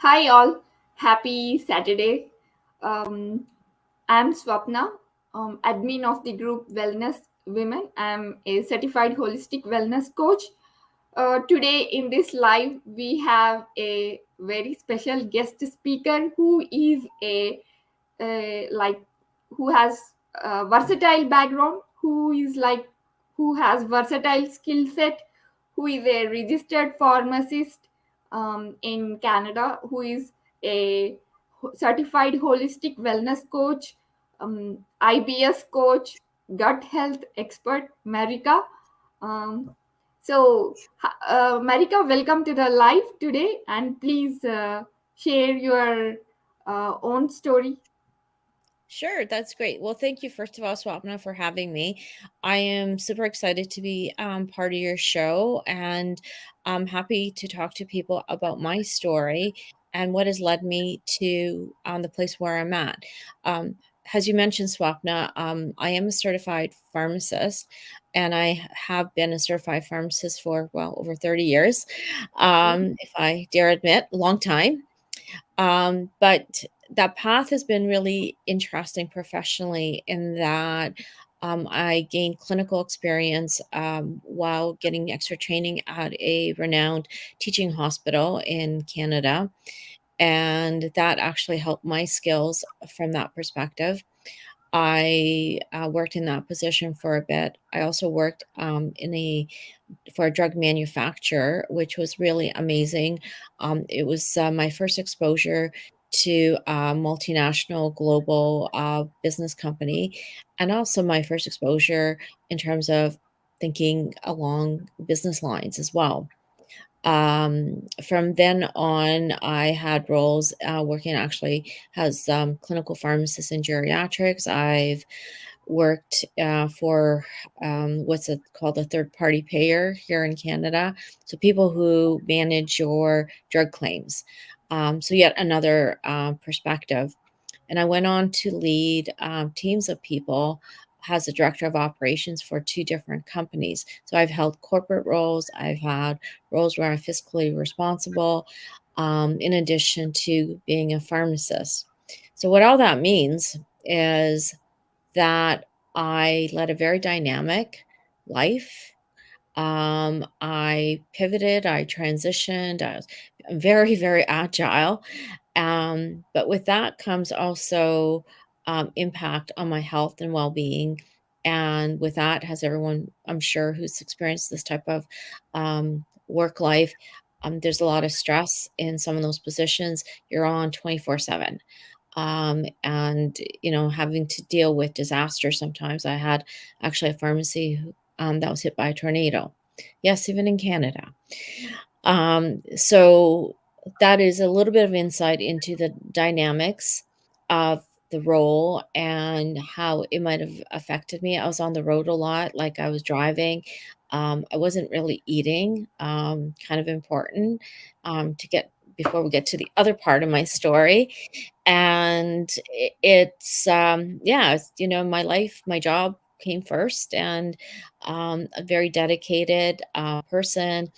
Hi, all. Happy Saturday. Um, I'm Swapna, admin of the group Wellness Women. I'm a certified holistic wellness coach. Today, in this live, we have a very special guest speaker who is like who has a versatile background, who has versatile skill set, who is a registered pharmacist in Canada, who is a certified holistic wellness coach, IBS coach, gut health expert, Marika. Um, Marika, welcome to the live today, and please share your own story. Sure, that's great. Well, thank you, first of all, Swapna, for having me. I am super excited to be part of your show, and I'm happy to talk to people about my story and what has led me to the place where I'm at. Um, as you mentioned, Swapna, I am a certified pharmacist, and I have been a certified pharmacist for, well, over 30 years, if I dare admit, a long time. But that path has been really interesting professionally in that I gained clinical experience while getting extra training at a renowned teaching hospital in Canada. And that actually helped my skills from that perspective. I worked in that position for a bit. I also worked for a drug manufacturer, which was really amazing. It was my first exposure to a multinational global business company, and also my first exposure in terms of thinking along business lines as well. From then on, I had roles working actually as clinical pharmacist in geriatrics. I've worked for what's it called, a third party payer here in Canada. So people who manage your drug claims. So yet another perspective. And I went on to lead teams of people as a director of operations for two different companies. So I've held corporate roles, I've had roles where I'm fiscally responsible, in addition to being a pharmacist. So, what all that means is that I led a very dynamic life. I pivoted, I transitioned, I was very, very agile. But with that comes also impact on my health and well being. And with that, has everyone, I'm sure, who's experienced this type of work life, there's a lot of stress in some of those positions. You're on 24/7. And having to deal with disaster sometimes. I had actually a pharmacy that was hit by a tornado. Yes, even in Canada. So that is a little bit of insight into the dynamics of the role and how it might have affected me. I was on the road a lot, like I was driving. I wasn't really eating, kind of important to get before we get to the other part of my story. And my life, my job came first, and a very dedicated person,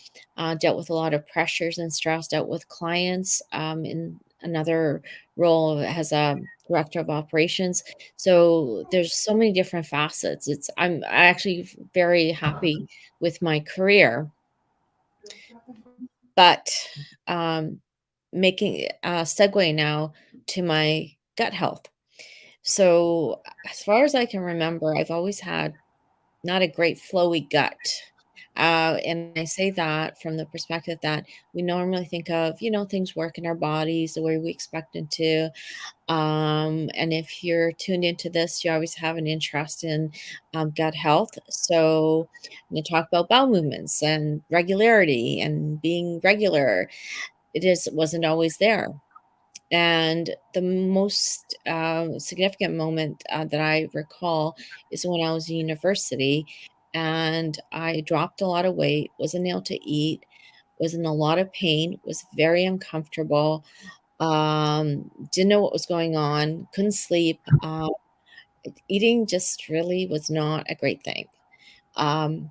dealt with a lot of pressures and stress, dealt with clients in another role as a director of operations. So there's so many different facets. I'm actually very happy with my career, but um, making a segue now to my gut health. So, as far as I can remember, I've always had not a great flowy gut. And I say that from the perspective that we normally think of, things work in our bodies the way we expect them to. And if you're tuned into this, you always have an interest in gut health. So, I'm going to talk about bowel movements and regularity and being regular. Wasn't always there. And the most significant moment that I recall is when I was in university and I dropped a lot of weight, wasn't able to eat, was in a lot of pain, was very uncomfortable, didn't know what was going on, couldn't sleep. Eating just really was not a great thing.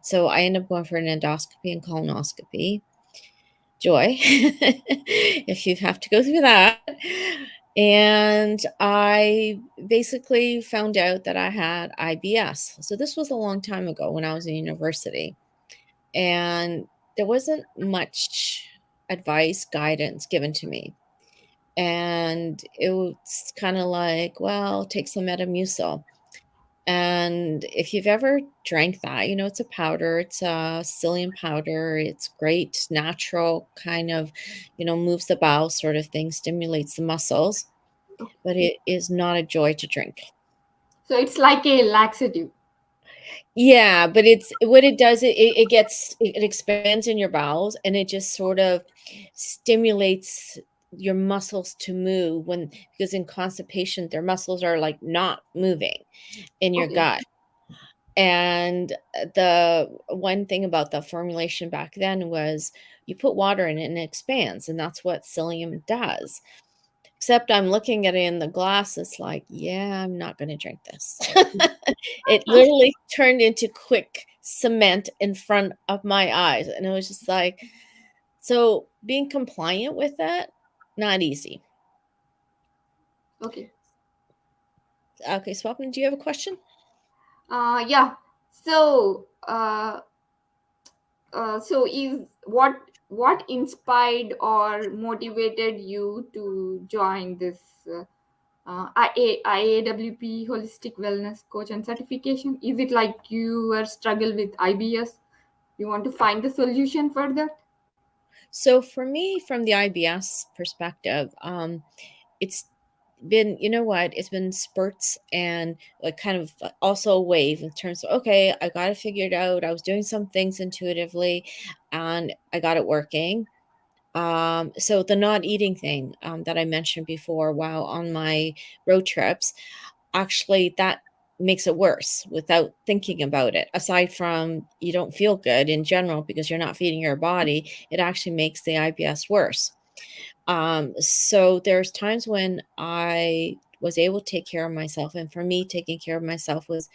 So I ended up going for an endoscopy and colonoscopy. joy if you have to go through that. And I basically found out that I had IBS. So this was a long time ago when I was in university. And there wasn't much advice, guidance given to me. And it was kind of like, well, take some Metamucil. And if you've ever drank that, it's a powder, it's a psyllium powder, it's great, natural, kind of, moves the bowel sort of thing, stimulates the muscles, but it is not a joy to drink. So it's like a laxative. Yeah, but it's what it does, it expands in your bowels and it just sort of stimulates your muscles to move because in constipation, their muscles are like not moving in your Okay. gut. And the one thing about the formulation back then was you put water in it and it expands, and that's what psyllium does. Except I'm looking at it in the glass, it's like, yeah, I'm not going to drink this. It literally turned into quick cement in front of my eyes. And it was just like, so being compliant with that, not easy. Okay. Okay, Swapna, do you have a question? Yeah. So, so is what inspired or motivated you to join this IAWP Holistic Wellness Coach and certification? Is it like you were struggle with IBS? You want to find the solution for that? So for me, from the IBS perspective, it's been, it's been spurts and like kind of also a wave in terms of, okay, I got it figured out. I was doing some things intuitively and I got it working. So the not eating thing that I mentioned before while on my road trips, actually that makes it worse without thinking about it. Aside from you don't feel good in general because you're not feeding your body, it actually makes the IBS worse. So there's times when I was able to take care of myself, and for me, taking care of myself was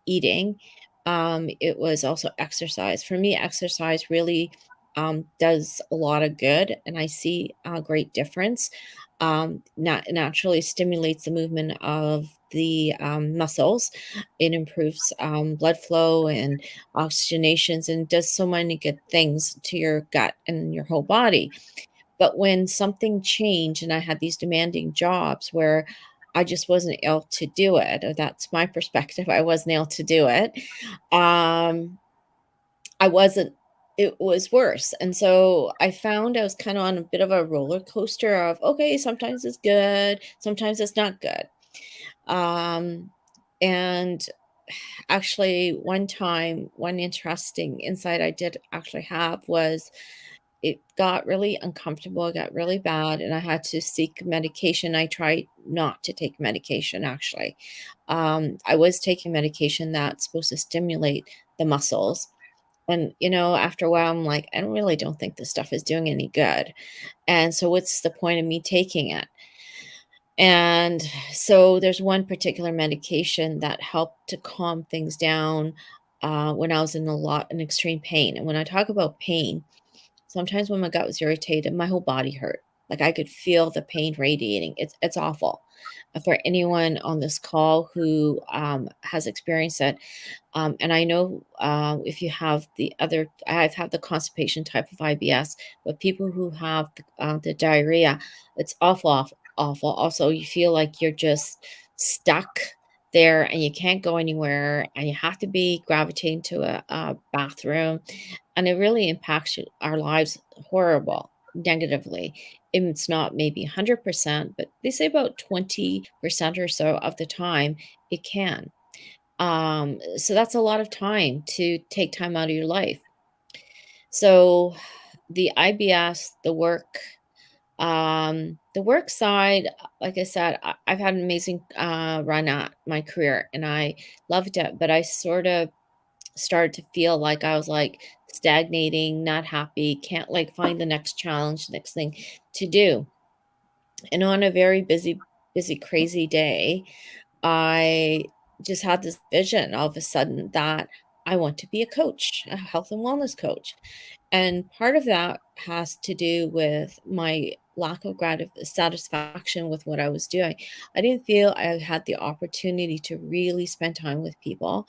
eating. It was also exercise. For me, exercise really does a lot of good, and I see a great difference. Naturally stimulates the movement of the muscles. It improves blood flow and oxygenations, and does so many good things to your gut and your whole body. But when something changed and I had these demanding jobs where I just wasn't able to do it, or that's my perspective, I wasn't able to do it. I wasn't, it was worse. And so I found I was kind of on a bit of a roller coaster of, okay, sometimes it's good, sometimes it's not good. Um, and actually, one time, one interesting insight I did actually have was it got really uncomfortable, it got really bad, and I had to seek medication. I tried not to take medication, actually. I was taking medication that's supposed to stimulate the muscles. And, after a while, I'm like, I don't think this stuff is doing any good. And so, what's the point of me taking it? And so, there's one particular medication that helped to calm things down when I was in extreme pain. And when I talk about pain, sometimes when my gut was irritated, my whole body hurt. Like I could feel the pain radiating. It's awful. For anyone on this call who has experienced it, and I know if you have I've had the constipation type of IBS, but people who have the diarrhea, it's awful, awful, awful. Also, you feel like you're just stuck there and you can't go anywhere, and you have to be gravitating to a bathroom, and it really impacts our lives horrible negatively. It's not maybe 100%, but they say about 20% or so of the time it can. So that's a lot of time to take time out of your life. So the IBS, the work side, like I said, I've had an amazing run at my career and I loved it, but I sort of started to feel like I was like stagnating, not happy, can't like find the next challenge, next thing to do. And on a very busy, crazy day, I just had this vision all of a sudden that I want to be a coach, a health and wellness coach. And part of that has to do with my lack of satisfaction with what I was doing. I didn't feel I had the opportunity to really spend time with people.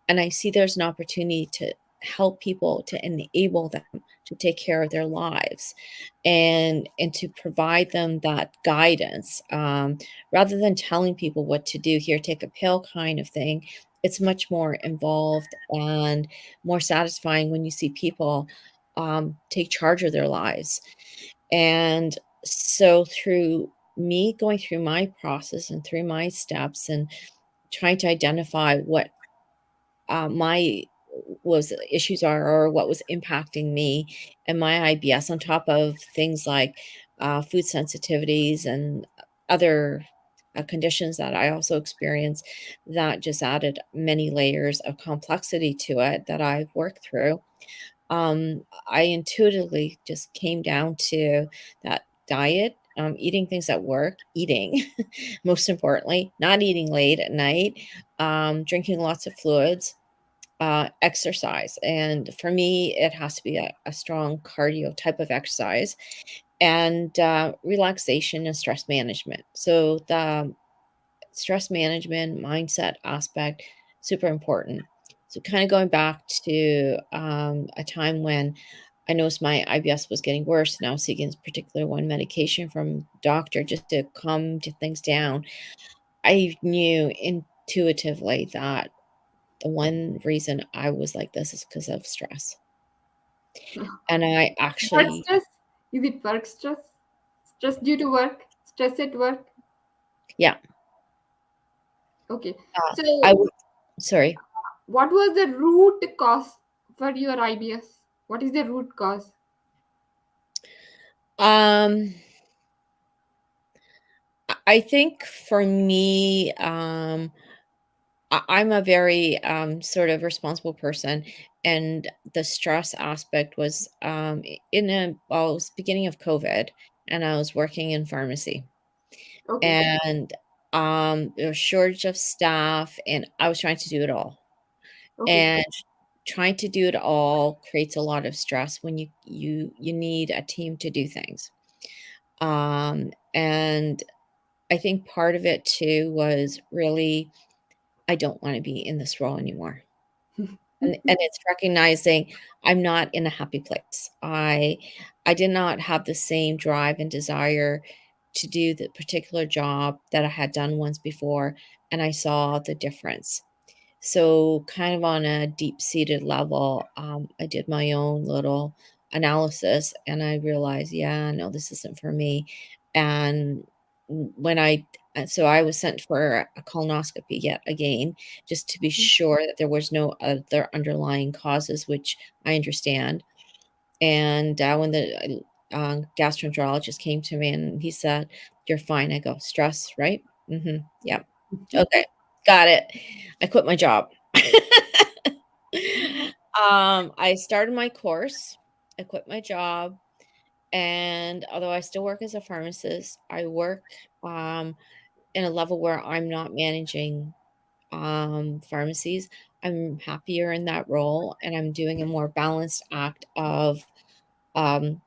And I see there's an opportunity to help people, to enable them to take care of their lives and to provide them that guidance, rather than telling people what to do, here, take a pill kind of thing. It's much more involved and more satisfying when you see people take charge of their lives. And so through me going through my process and through my steps and trying to identify what my was issues are, or what was impacting me and my IBS, on top of things like food sensitivities and other conditions that I also experience, that just added many layers of complexity to it that I've worked through. I intuitively just came down to that diet, eating things that work, eating, most importantly, not eating late at night, drinking lots of fluids, exercise. And for me, it has to be a strong cardio type of exercise, and relaxation and stress management. So the stress management mindset aspect, super important. So kind of going back to a time when I noticed my IBS was getting worse, and I was seeking particular one medication from doctor just to calm things down. I knew intuitively that the one reason I was like this is because of stress. And I Work actually, stress? Is it work stress? Stress due to work? Stress at work? yeah, Okay. uh, So, I would, sorry. what was the root cause for your IBS? What is the root cause? Um, I think for me, I'm a very sort of responsible person, and the stress aspect was well, it was beginning of COVID, and I was working in pharmacy, Okay. and there was shortage of staff, and I was trying to do it all. Okay. And trying to do it all creates a lot of stress when you need a team to do things. And I think part of it too was really, I don't wanna be in this role anymore. And it's recognizing I'm not in a happy place. I did not have the same drive and desire to do the particular job that I had done once before, and I saw the difference. So, kind of on a deep-seated level, I did my own little analysis, and I realized, yeah, no, this isn't for me. And when so I was sent for a colonoscopy yet again, just to be sure that there was no other underlying causes, which I understand. And when the gastroenterologist came to me and he said, "You're fine." I go, "Stress, right? Mm-hmm. Yeah. Okay, got it." I quit my job. I started my course, I quit my job, and although I still work as a pharmacist, I work, um, in a level where I'm not managing, pharmacies. I'm happier in that role, and I'm doing a more balanced act of, um,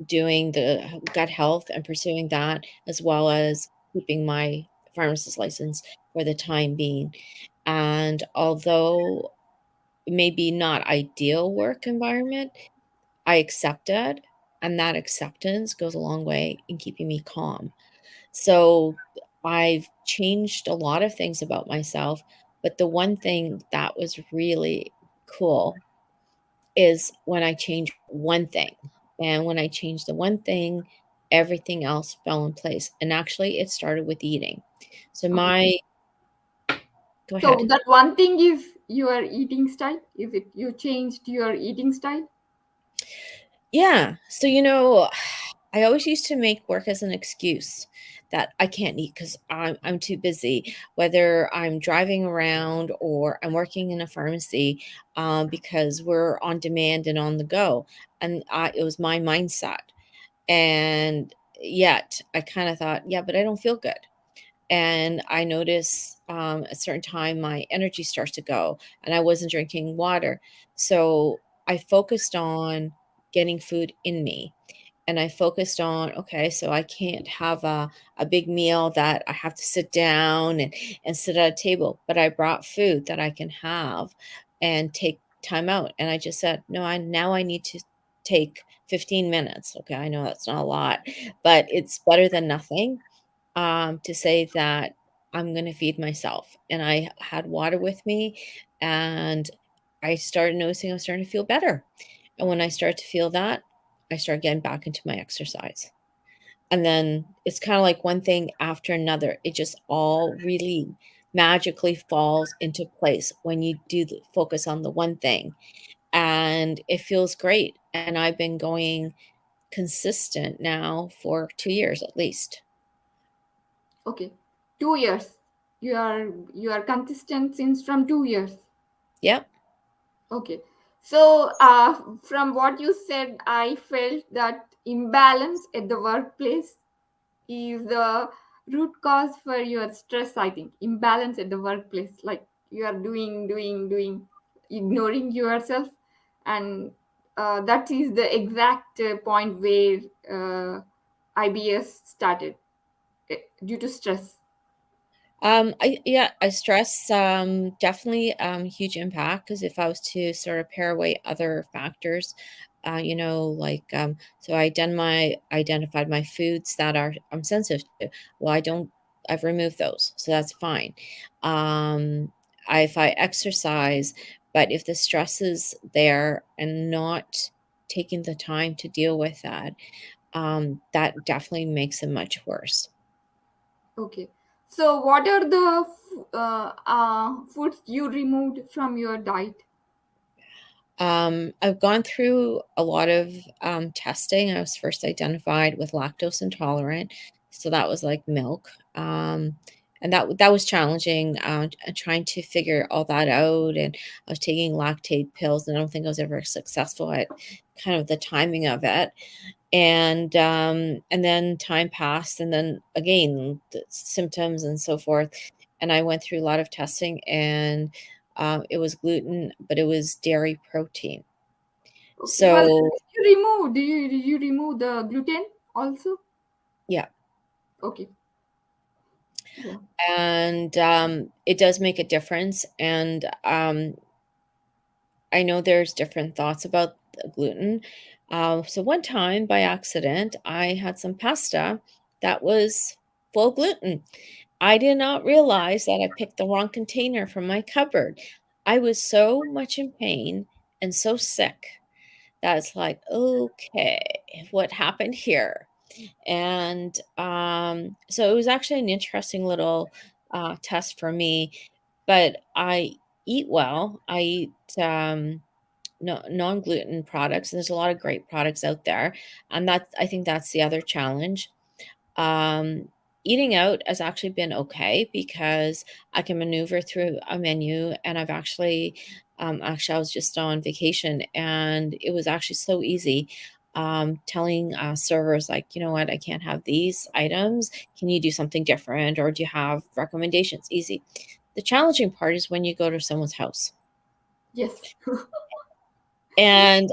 doing the gut health and pursuing that, as well as keeping my pharmacist license for the time being. And although maybe not ideal work environment, I accept it, and that acceptance goes a long way in keeping me calm. So, I've changed a lot of things about myself, but the one thing that was really cool is when I changed one thing, and when I changed the one thing, everything else fell in place, and actually, it started with eating. So Okay. my Go So ahead. that one thing is your eating style? Is it you changed your eating style? Yeah. So, I always used to make work as an excuse that I can't eat because I'm too busy, whether I'm driving around or I'm working in a pharmacy, because we're on demand and on the go. And it was my mindset. And yet I kind of thought, yeah, but I don't feel good. And I notice at a certain time my energy starts to go, and I wasn't drinking water. So I focused on getting food in me. And I focused on, okay, so I can't have a big meal that I have to sit down and sit at a table, but I brought food that I can have and take time out. And I just said, no, I need to take 15 minutes. Okay, I know that's not a lot, but it's better than nothing, to say that I'm going to feed myself. And I had water with me, and I started noticing I was starting to feel better. And when I start to feel that, I start getting back into my exercise. And then it's kind of like one thing after another. It just all really magically falls into place when you do focus on the one thing. And it feels great. And I've been going consistent now for 2 years at least. Okay, 2 years. You are consistent since from 2 years. Yep. Okay. So, from what you said, I felt that imbalance at the workplace is the root cause for your stress. I think imbalance at the workplace, like you are doing, ignoring yourself, and that is the exact point where IBS started due to stress. I stress definitely huge impact, because if I was to sort of pare away other factors, like so identified my foods that I'm sensitive to. Well, I've removed those, so that's fine. If I exercise, but if the stress is there and not taking the time to deal with that, that definitely makes it much worse. Okay. So, what are the foods you removed from your diet? I've gone through a lot of testing. I was first identified with lactose intolerant, so that was like milk, and that was challenging. Trying to figure all that out, and I was taking lactate pills, and I don't think I was ever successful at kind of the timing of it. And then time passed, and then again the symptoms and so forth, and I went through a lot of testing, and it was gluten, but it was dairy protein. Okay. Well, So did you remove the gluten also? yeah, Okay. Yeah. and it does make a difference. And I know there's different thoughts about the gluten. So one time by accident, I had some pasta that was full gluten. I did not realize that I picked the wrong container from my cupboard. I was so much in pain and so sick that it's like, okay, what happened here? And so it was actually an interesting little test for me. But I eat well. I eat no, non-gluten products. And there's a lot of great products out there, and I think that's the other challenge. Um, Eating out has actually been okay, because I can maneuver through a menu, and I've actually I was just on vacation, and it was actually so easy. Telling servers, like, you know what, I can't have these items. Can you do something different, or do you have recommendations? Easy. The challenging part is when you go to someone's house. Yes. And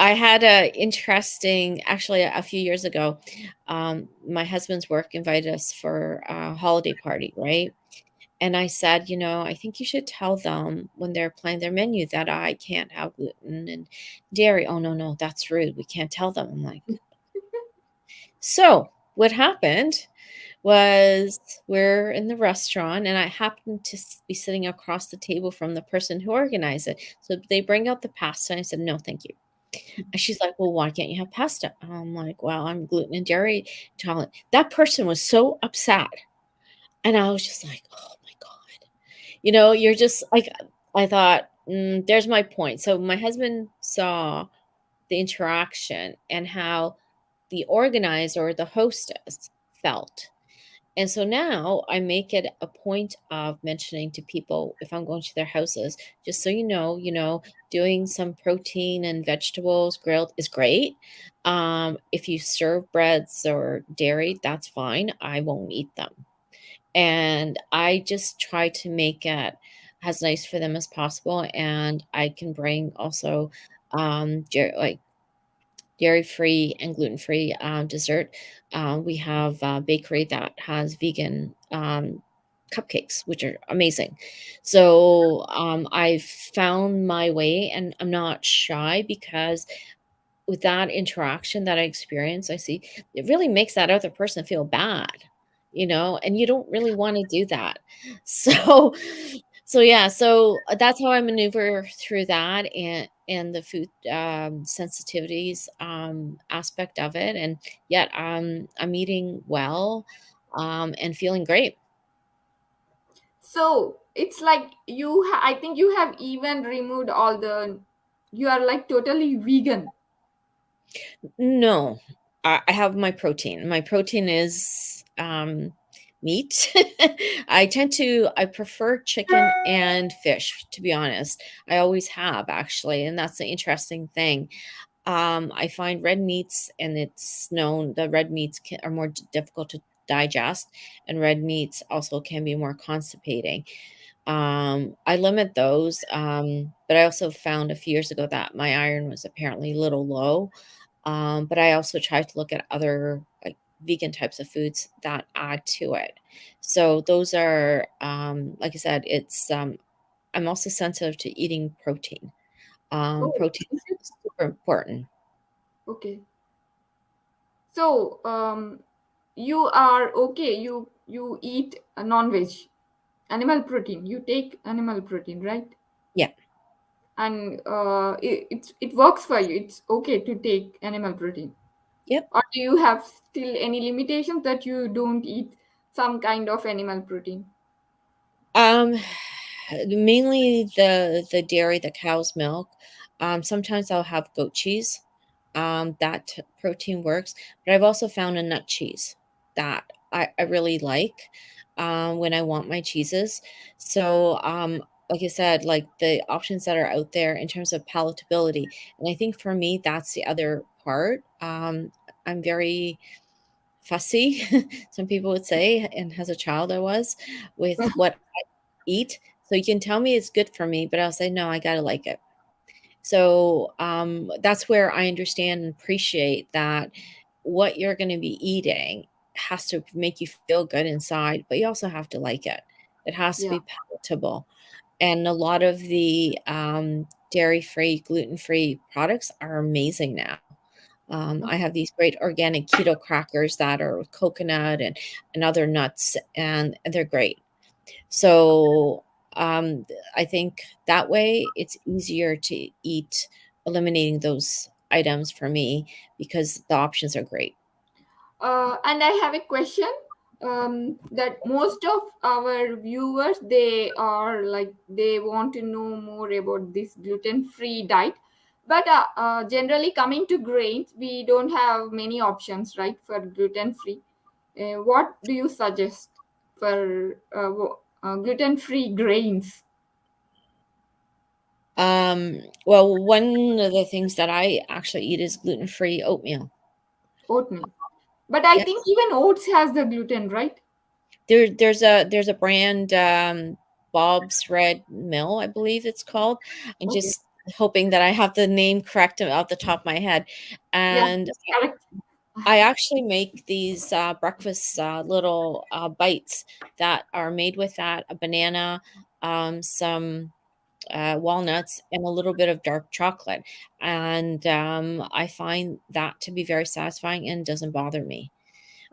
I had a interesting, actually, a few years ago, my husband's work invited us for a holiday party, right? And I said, I think you should tell them when they're planning their menu that I can't have gluten and dairy. Oh, no, no, that's rude. We can't tell them. I'm like, so what happened was, we're in the restaurant, and I happened to be sitting across the table from the person who organized it. So they bring out the pasta, and I said, no, thank you. And she's like, "Well, why can't you have pasta?" And I'm like, "Well, I'm gluten and dairy intolerant." That person was so upset, and I was just like, "Oh my god." You're just like, I thought, there's my point. So my husband saw the interaction and how the organizer or the hostess felt. And so now I make it a point of mentioning to people, if I'm going to their houses, just so doing some protein and vegetables grilled is great. If you serve breads or dairy, that's fine. I won't eat them. and I just try to make it as nice for them as possible, and I can bring also, like dairy-free and gluten-free, dessert. We have a bakery that has vegan, cupcakes, which are amazing. So, I've found my way, and I'm not shy because with that interaction that I experience, I see it really makes that other person feel bad, and you don't really wanna do that. So yeah, that's how I maneuver through that and the food, sensitivities, aspect of it, and yet, I'm eating well, and feeling great. So it's like I think you have even removed all the. You are like totally vegan. No, I have my protein. My protein is, meat. I prefer chicken and fish, to be honest. I always have, actually, and that's the interesting thing. I find red meats, and it's known that red meats are more difficult to digest, and red meats also can be more constipating. I limit those, but I also found a few years ago that my iron was apparently a little low. But I also try to look at other, like, vegan types of foods that add to it. So those are, like I said, I'm also sensitive to eating protein. Oh, Protein is it? is super important. Okay. So you are okay. You eat a non-veg, animal protein. You take animal protein, right? Yeah. And it works for you. It's okay to take animal protein. Yep. Or do you have still any limitations that you don't eat some kind of animal protein? Um, Mainly the dairy, the cow's milk. Sometimes I'll have goat cheese. That protein works, but I've also found a nut cheese that I really like, when I want my cheeses. So, like I said, like the options that are out there in terms of palatability, and I think for me that's the other part. I'm very fussy, some people would say, and as a child I was, with what eat. So you can tell me it's good for me, but I'll say, "No, I gotta like it." So, that's where I understand and appreciate that what you're gonna be eating has to make you feel good inside, but you also have to like it. It has to Yeah. be palatable, and a lot of the, dairy-free, gluten-free products are amazing now. I have these great organic keto crackers that are with coconut and other nuts, and they're great. So, I think that way it's easier to eat, eliminating those items for me because the options are great. And I have a question that most of our viewers they are like they want to know more about this gluten-free diet. But generally, coming to grains, we don't have many options, right, for gluten-free. What do you suggest for gluten-free grains? Well, one of the things that I actually eat is gluten-free oatmeal. Oatmeal. But I Yeah. think even oats has the gluten, right? There's a brand, Bob's Red Mill, I believe it's called. I'm Okay. just hoping that I have the name correct off the top of my head. Yeah, And that's correct. I actually make these, breakfast, little, bites that are made with that, a banana, some, walnuts, and a little bit of dark chocolate, and, I find that to be very satisfying and doesn't bother me.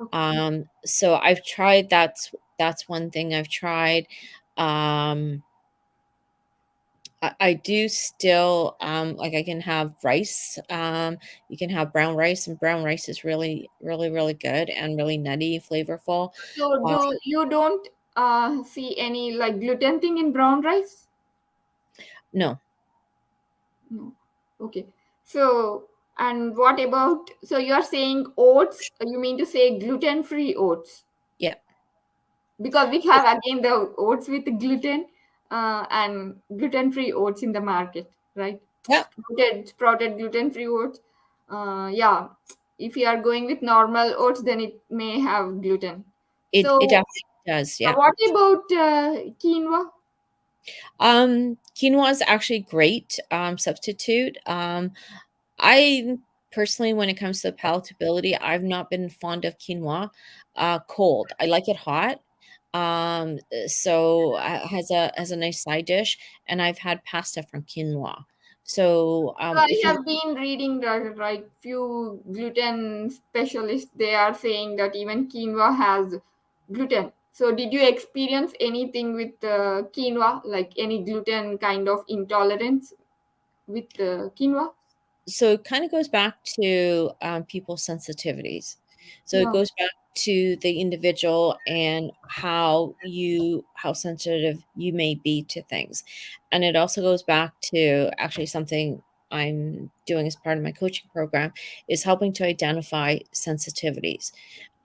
Okay. So I've tried that's one thing I've tried. Um, I do still, like, I can have rice, you can have brown rice, and brown rice is really, really, really good and really nutty, flavorful. So Uh, do you don't see any like gluten thing in brown rice? no. No. Okay. So and what about so you're saying oats? You mean to say gluten-free oats? Yeah. Because we have again the oats with gluten and gluten-free oats in the market, right? Yep. Sprouted gluten-free oats. If you are going with normal oats, then it may have gluten. It So definitely does, yeah. What about quinoa? Quinoa is actually great substitute. I personally, when it comes to palatability, I've not been fond of quinoa cold. I like it hot. So has a nice side dish, and I've had pasta from quinoa. So So I if you have been reading that right few gluten specialists they are saying that even quinoa has gluten. So did you experience anything with quinoa, like any gluten kind of intolerance with quinoa? so it kind of goes back to people's sensitivities. So it Yeah. goes back to the individual and how sensitive you may be to things. And it also goes back to actually something I'm doing as part of my coaching program is helping to identify sensitivities.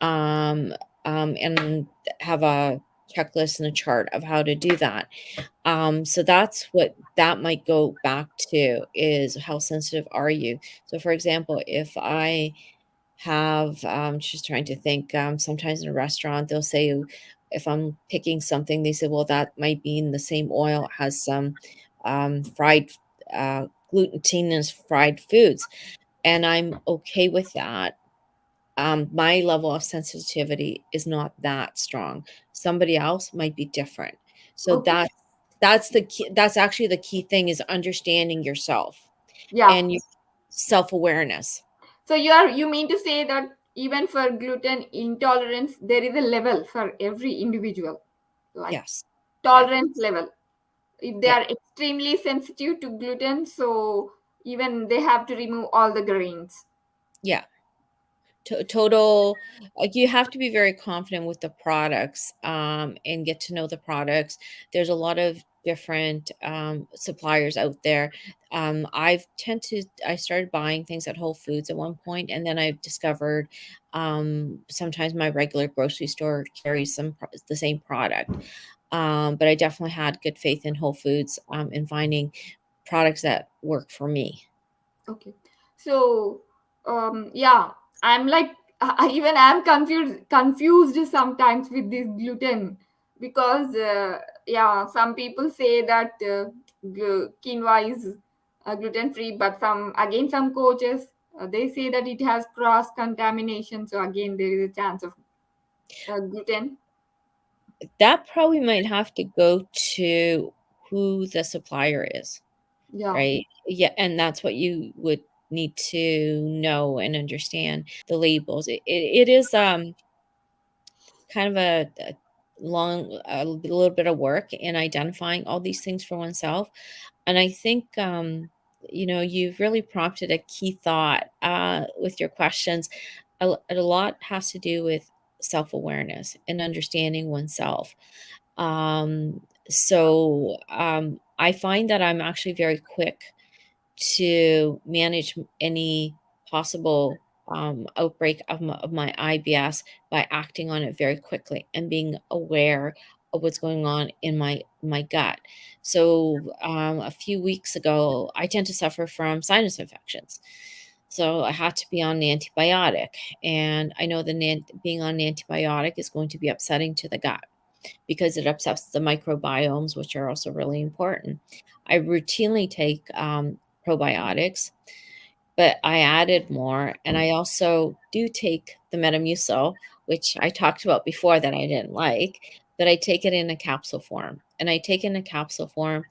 Um, and have a checklist and a chart of how to do that. So that's what that might go back to is how sensitive are you? So for example, if I have just trying to think, sometimes in a restaurant they'll say if I'm picking something, they say, well, that might be in the same oil, it has some fried glutinous fried foods. And I'm okay with that. My level of sensitivity is not that strong. Somebody else might be different. So Okay. that's the key, that's actually the key thing is understanding yourself Yeah. and your self-awareness. So you mean to say that even for gluten intolerance, there is a level for every individual, like Yes. Yeah. tolerance level. If they Yeah. are extremely sensitive to gluten, so even they have to remove all the grains. Yeah. Total, like you have to be very confident with the products and get to know the products. There's a lot of different suppliers out there. I started buying things at Whole Foods at one point, and then I've discovered sometimes my regular grocery store carries the same product. But I definitely had good faith in Whole Foods in finding products that work for me. Okay. So, yeah, I'm like, even I'm confused sometimes with this gluten because, yeah, some people say that quinoa is gluten free, but some coaches, they say that it has cross contamination. So again, there is a chance of gluten. That probably might have to go to who the supplier is, Yeah. right? Yeah, and that's what you would need to know and understand the labels. It is, kind of a long a little bit of work in identifying all these things for oneself, and I think, you've really prompted a key thought, with your questions. A lot has to do with self-awareness and understanding oneself. I find that I'm actually very quick to manage any possible outbreak of my IBS by acting on it very quickly and being aware of what's going on in my gut. So a few weeks ago, I tend to suffer from sinus infections. So I had to be on an antibiotic, and I know being on an antibiotic is going to be upsetting to the gut because it upsets the microbiomes, which are also really important. I routinely take probiotics, but I added more. And I also do take the Metamucil, which I talked about before that I didn't like, but I take it in a capsule form. And I take it in a capsule form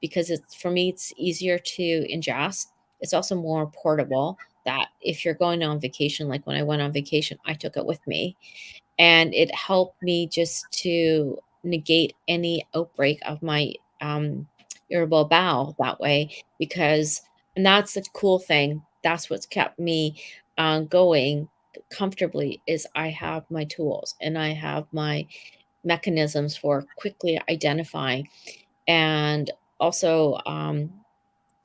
because for me, it's easier to ingest. It's also more portable that if you're going on vacation, like when I went on vacation, I took it with me and it helped me just to negate any outbreak of my irritable bowel that way because and that's the cool thing, that's what's kept me going comfortably is I have my tools and I have my mechanisms for quickly identifying and also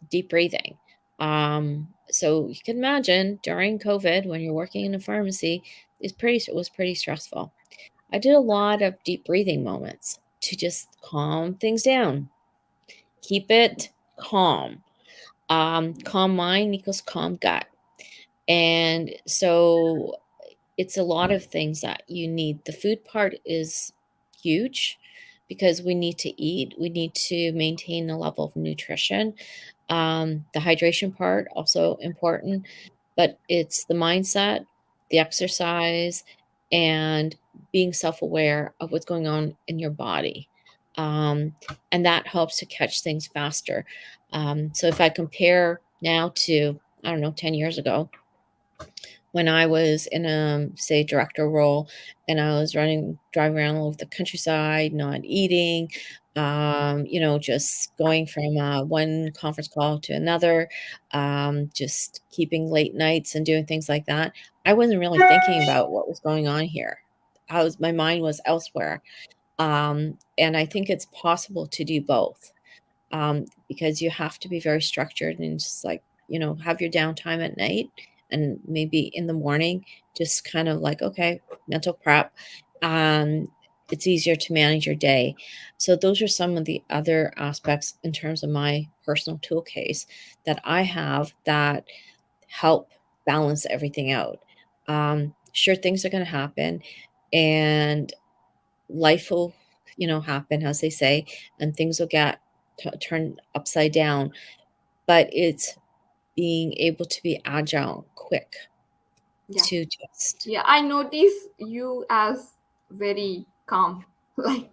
deep breathing. So you can imagine during COVID when you're working in a pharmacy, it was pretty stressful. I did a lot of deep breathing moments to just calm things down. Keep it calm. Calm mind equals calm gut. And so it's a lot of things that you need. The food part is huge because we need to eat, we need to maintain a level of nutrition. The hydration part also important, but it's the mindset, the exercise, and being self-aware of what's going on in your body. And that helps to catch things faster. So if I compare now to, I don't know, 10 years ago, when I was in a, say, director role and I was driving around all over the countryside, not eating, just going from one conference call to another, just keeping late nights and doing things like that. I wasn't really thinking about what was going on here. My mind was elsewhere. And I think it's possible to do both, because you have to be very structured and just like, have your downtime at night and maybe in the morning, just kind of like, okay, mental prep. Um, it's easier to manage your day. So those are some of the other aspects in terms of my personal tool case that I have that help balance everything out. Sure, things are going to happen, and life will, happen, as they say, and things will get turned upside down. But it's being able to be agile, quick Yeah. to just. Yeah, I notice you as very calm. Like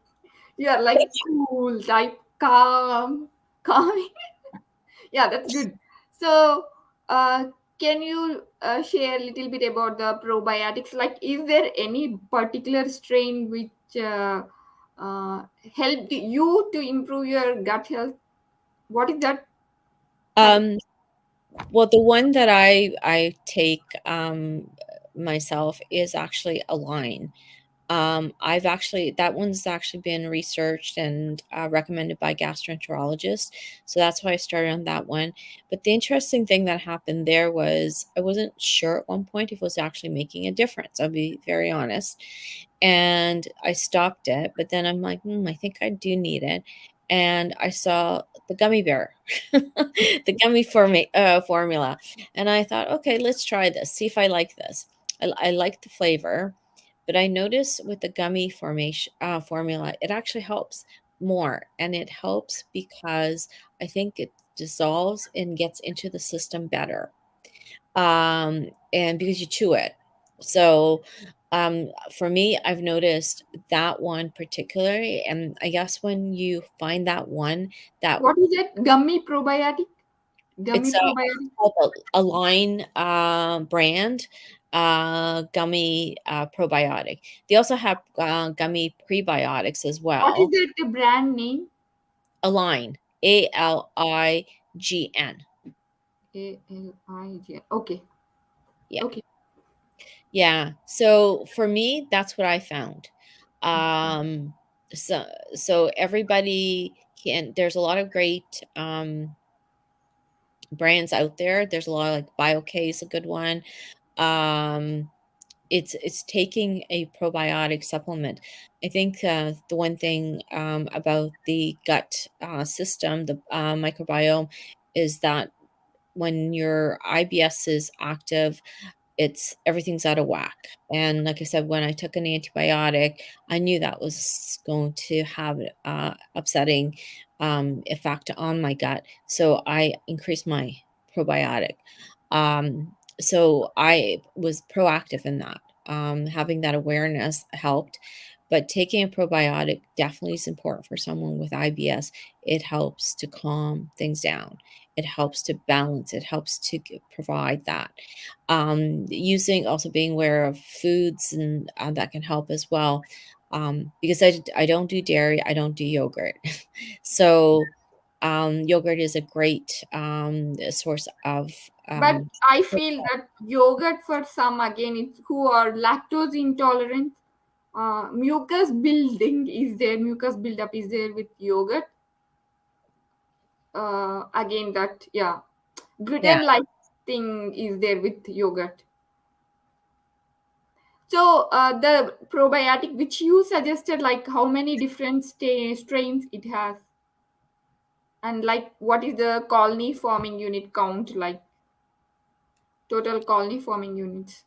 you are like cool type, calm. Yeah, that's good. So, can you share a little bit about the probiotics? Like, is there any particular strain which uh, helped you to improve your gut health? What is that particular? Um, well, the one that I take myself is actually Align. I've actually that one's actually been researched and recommended by gastroenterologists, so that's why I started on that one. But the interesting thing that happened there was I wasn't sure at one point if it was actually making a difference. I'll be very honest, and I stopped it. But then I'm like, I think I do need it, and I saw the gummy bear, the formula, and I thought, okay, let's try this, see if I like this. I like the flavor, but I notice with the gummy formula, it actually helps more, and it helps because I think it dissolves and gets into the system better, and because you chew it. So, for me, I've noticed that one particularly, and I guess when you find that one that What is that gummy probiotic? it's Gummy probiotic. called a Line brand gummy probiotic. They also have gummy prebiotics as What is well. that the brand name? Align, ALIGN. ALIG. Okay. Yeah, Okay. yeah. So for me, that's what I found. Um, so so everybody can. There's a lot of great brands out there. There's a lot of, like, BioK is a good one. Um, it's taking a probiotic supplement. I think the one thing about the gut system, the microbiome, is that when your IBS is active, it's everything's out of whack. And like I said, when I took an antibiotic, I knew that was going to have upsetting effect on my gut. So I increased my probiotic. So I was proactive in that. Having that awareness helped. But taking a probiotic definitely is important for someone with IBS. It helps to calm things down. It helps to balance. It helps to provide that. Using also being aware of foods and that can help as well. Because I don't do dairy, I don't do yogurt. So yogurt is a great source of But um, I feel that yogurt for some again, it's who are lactose intolerant. Mucus building is there. Mucus buildup is there with yogurt. Again, that yeah, yeah. gluten like thing is there with yogurt. So the probiotic which you suggested, like how many different strains it has, and like what is the colony forming unit count, like total colony forming units?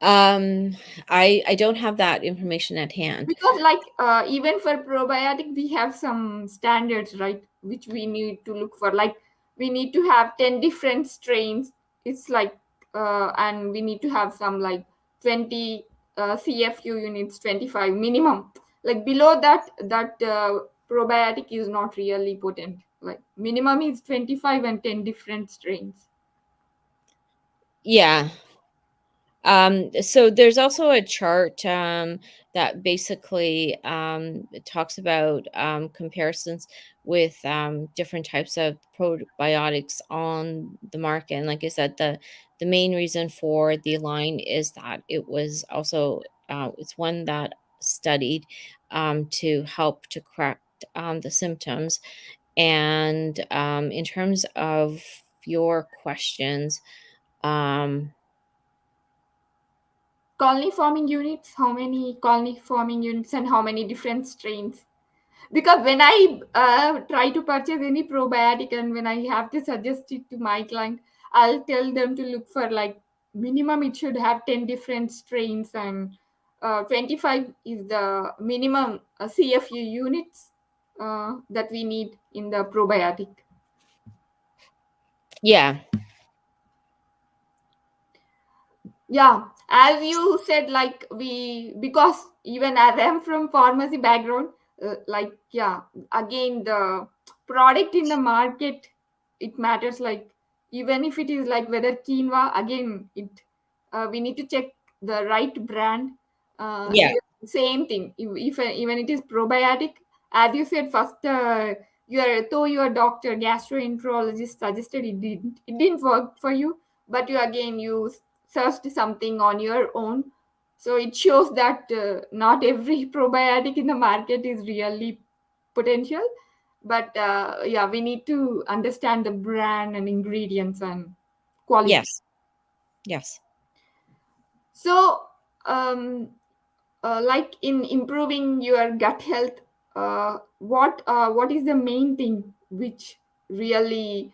I don't have that information at hand. Because like even for probiotic we have some standards, right, which we need to look for. Like we need to have 10 different strains. It's like and we need to have some like 20 cfu units, 25 minimum. Like below that, probiotic is not really potent. Like minimum is 25 and 10 different strains. Yeah. So there's also a chart that basically talks about comparisons with different types of probiotics on the market. And like I said, the main reason for the line is that it was also it's one that studied to help to correct the symptoms. And in terms of your questions, um, Colony forming units, how many colony forming units and how many different strains? Because when I try to purchase any probiotic and when I have to suggest it to my client, I'll tell them to look for like minimum it should have 10 different strains, and 25 is the minimum cfu units that we need in the probiotic. yeah. Yeah, as you said, like we, because even as I'm from pharmacy background, like yeah, again the product in the market, it matters. Like even if it is like whether quinoa, again it we need to check the right brand. Yeah. Even same thing, if even it is probiotic, as you said first, your doctor gastroenterologist suggested it didn't work for you, but you again you searched something on your own. So it shows that not every probiotic in the market is really potential. But yeah, we need to understand the brand and ingredients and quality. Yes. Yes. So like in improving your gut health, what is the main thing really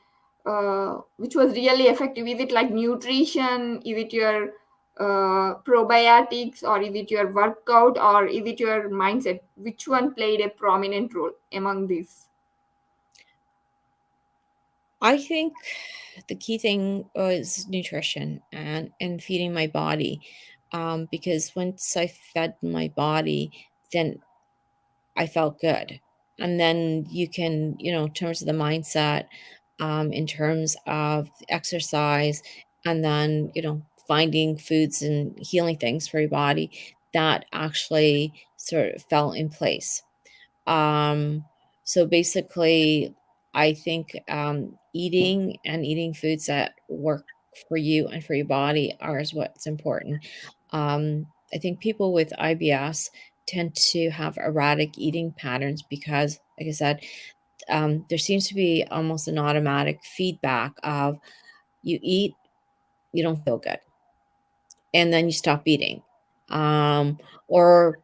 which was really effective? Is it like nutrition? Is it your probiotics, or is it your workout, or is it your mindset? Which one played a prominent role among these? I think the key thing was nutrition and feeding my body, because once I fed my body, then I felt good. And then you can, in terms of the mindset, in terms of exercise, and then, finding foods and healing things for your body, that actually sort of fell in place. Um, so basically, I think eating foods that work for you and for your body are is what's important. I think people with IBS tend to have erratic eating patterns because, like I said, there seems to be almost an automatic feedback of you eat, you don't feel good, and then you stop eating. Or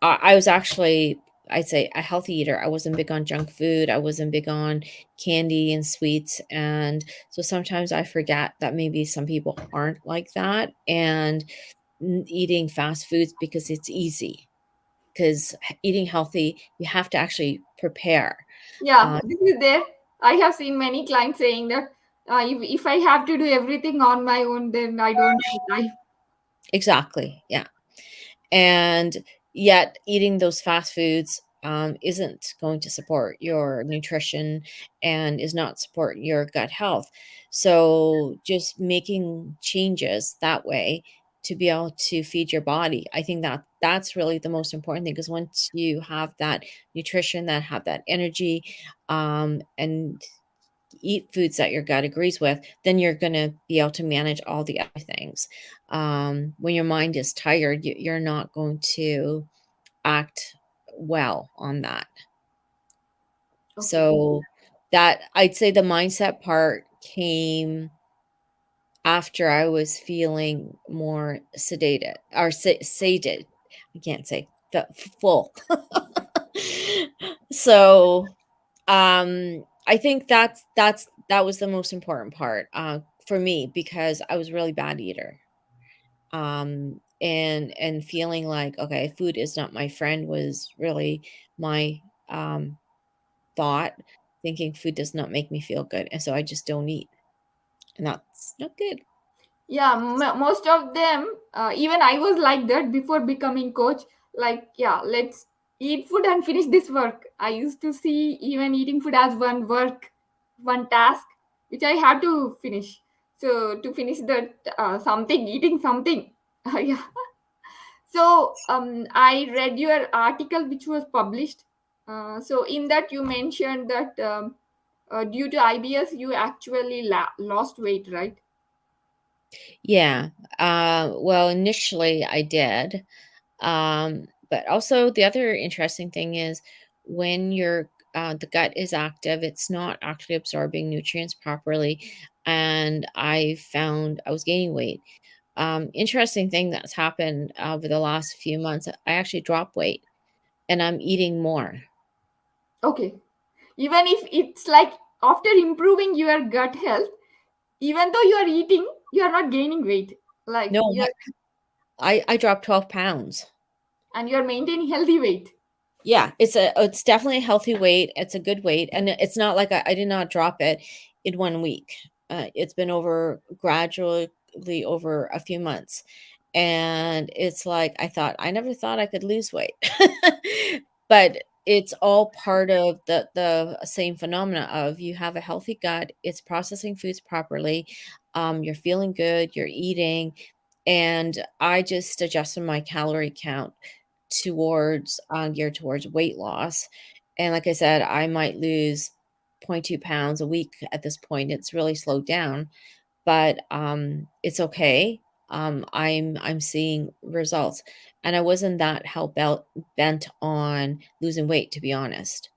I was actually, I'd say, a healthy eater. I wasn't big on junk food. I wasn't big on candy and sweets. And so sometimes I forget that maybe some people aren't like that and eating fast foods because it's easy. Because eating healthy, you have to actually prepare. Yeah, Uh, this is there. I have seen many clients saying that if I have to do everything on my own, then I don't have time. exactly. Yeah. And yet eating those fast foods isn't going to support your nutrition and is not support your gut health. So just making changes that way to be able to feed your body, I think that that's really the most important thing, because once you have that nutrition, that have that energy, and eat foods that your gut agrees with, then you're going to be able to manage all the other things. When your mind is tired, you're not going to act well on that. Okay. So that, I'd say, the mindset part came after I was feeling more sedated or sated. I can't say full. So I think that was the most important part for me, because I was a really bad eater. and feeling like, okay, food is not my friend was really my thought, thinking food does not make me feel good, and so I just don't eat, and that's not good. Yeah, most of them, even I was like that before becoming coach. Like, yeah, let's eat food and finish this work. I used to see even eating food as one work, one task which I had to finish. So to finish that, something, eating something. Yeah. So I read your article which was published. So in that you mentioned that due to IBS you actually lost weight, right? Yeah, well, initially I did, but also the other interesting thing is when your the gut is active, it's not actually absorbing nutrients properly, and I found I was gaining weight. Interesting thing that's happened over the last few months, I actually dropped weight and I'm eating more. Okay. Even if it's like after improving your gut health, even though you are eating, you are not gaining weight. Like No, you're I dropped 12 pounds. and you're maintaining healthy weight. Yeah, it's definitely a healthy weight. It's a good weight, and it's not like I did not drop it in 1 week. It's been over gradually over a few months, and it's like I never thought I could lose weight, but it's all part of the same phenomena of you have a healthy gut, it's processing foods properly, you're feeling good, you're eating, and I just adjusted my calorie count towards geared towards weight loss. And like I said, I might lose zero point 0.2 pounds a week at this point. It's really slowed down, but it's okay. I'm seeing results. And I wasn't that bent on losing weight, to be honest.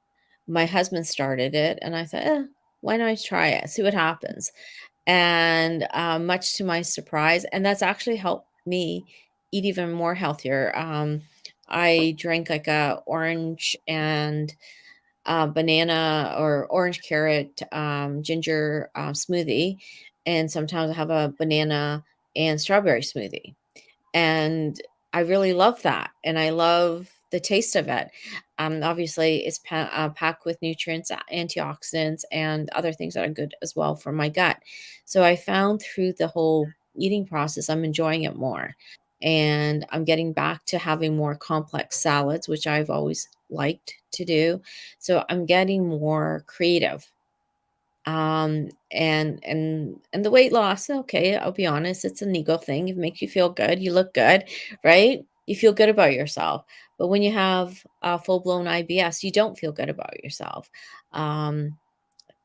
My husband started it and I thought, why not try it? See what happens. And much to my surprise, and that's actually helped me eat even more healthier. I drink like a orange and banana or orange carrot ginger smoothie, and sometimes I have a banana and strawberry smoothie. And I really love that, and I love the taste of it. Obviously, it's packed with nutrients, antioxidants, and other things that are good as well for my gut. So I found through the whole eating process, I'm enjoying it more. And I'm getting back to having more complex salads, which I've always liked to do. So I'm getting more creative, and the weight loss, okay, I'll be honest, it's an ego thing. It makes you feel good, you look good, right? You feel good about yourself. But when you have a full-blown IBS, you don't feel good about yourself. Um,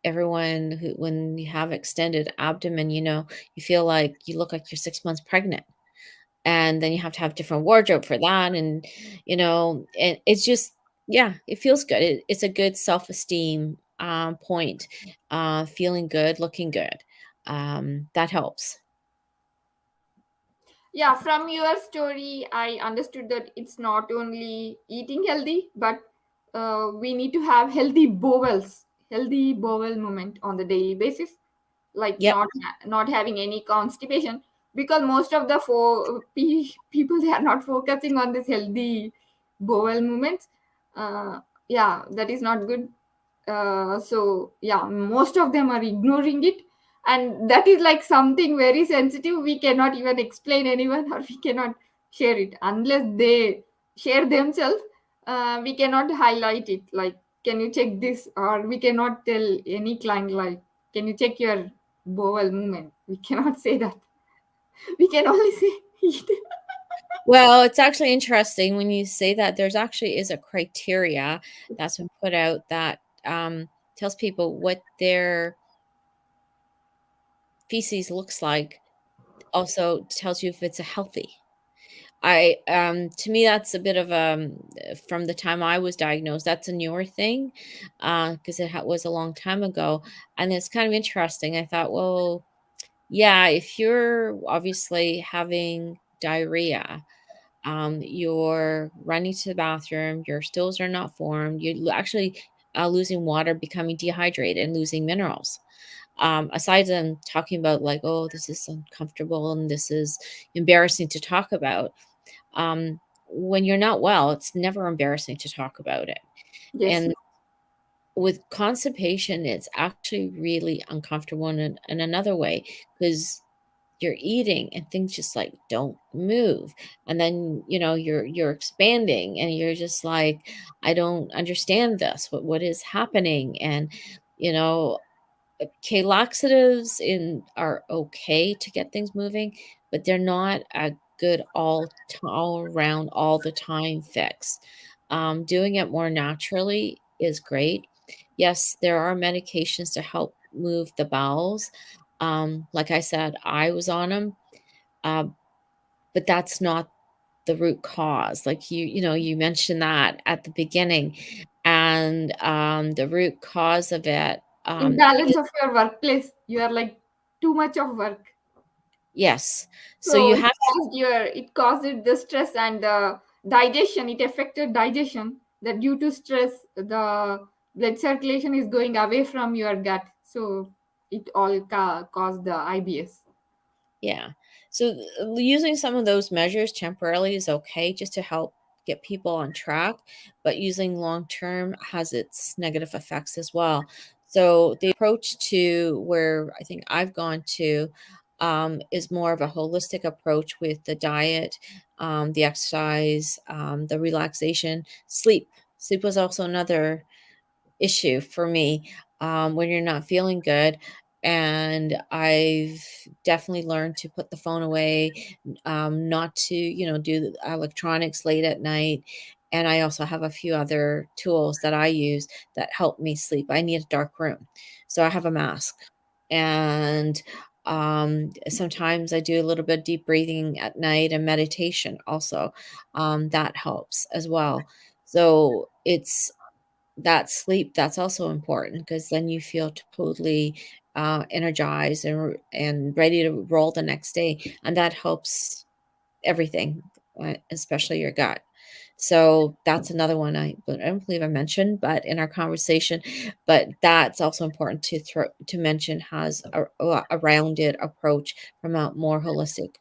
everyone who when you have extended abdomen, you feel like you look like you're 6 months pregnant. And then you have to have different wardrobe for that, and it's just yeah, it feels good. It's a good self-esteem point, feeling good, looking good. That helps. Yeah, from your story, I understood that it's not only eating healthy, but we need to have healthy bowel movement on the daily basis, like Yep. not having any constipation, because most of the people they are not focusing on this healthy bowel movements. Yeah, that is not good. So yeah, most of them are ignoring it, and that is like something very sensitive. We cannot even explain anyone or we cannot share it unless they share themselves. We cannot highlight it like, can you check this, or we cannot tell any client like, can you check your bowel movement. We cannot say that. We can only say eat. Well, it's actually interesting when you say that there's actually is a criteria that's been put out that tells people what their feces looks like, also tells you if it's a healthy. I to me, that's a bit of from the time I was diagnosed, that's a newer thing, because was a long time ago, and it's kind of interesting. I thought, well, yeah, if you're obviously having diarrhea, you're running to the bathroom, your stools are not formed, you're actually losing water, becoming dehydrated, and losing minerals. aside from talking about like, oh, this is uncomfortable and this is embarrassing to talk about, when you're not well, it's never embarrassing to talk about it. Yes. And with constipation, it's actually really uncomfortable in another way, because you're eating and things just like don't move. And then, you're expanding and you're just like, I don't understand this. What is happening? And, you know, okay, laxatives are okay to get things moving, but they're not a good all around all the time fix. Doing it more naturally is great. Yes, there are medications to help move the bowels. Like I said, I was on them, uh, but that's not the root cause. Like you mentioned that at the beginning, and the root cause of it. Imbalance of your workplace. You are like too much of work. Yes. So So you it have caused it caused it the stress and the digestion. It affected digestion. That due to stress, the blood circulation is going away from your gut. So it all caused the IBS. yeah. So using some of those measures temporarily is okay, just to help get people on track, but using long term has its negative effects as well. So the approach to where I think I've gone to, is more of a holistic approach with the diet, the exercise, the relaxation, sleep. Sleep was also another issue for me, when you're not feeling good. And I've definitely learned to put the phone away, not to, do the electronics late at night. And I also have a few other tools that I use that help me sleep. I need a dark room. So I have a mask. And sometimes I do a little bit of deep breathing at night and meditation also. That helps as well. So it's that sleep, that's also important, because then you feel totally energized and ready to roll the next day, and that helps everything, especially your gut. So that's another one but I don't believe I mentioned, but in our conversation, but that's also important to mention, has a rounded approach from a more holistic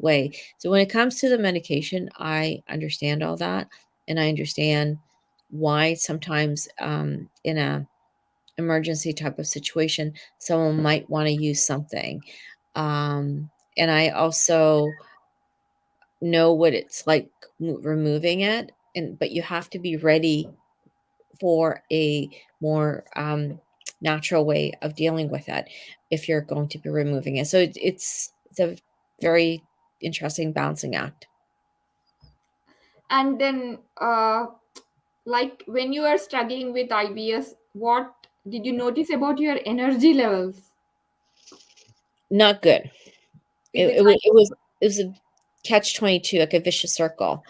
way. So when it comes to the medication, I understand all that, and I understand why sometimes, in a emergency type of situation, someone might want to use something. And I also know what it's like removing it, but you have to be ready for a more natural way of dealing with it if you're going to be removing it. So it's a very interesting balancing act. And then, like when you are struggling with IBS, what did you notice about your energy levels? Not good. Is it It was a catch-22, like a vicious circle.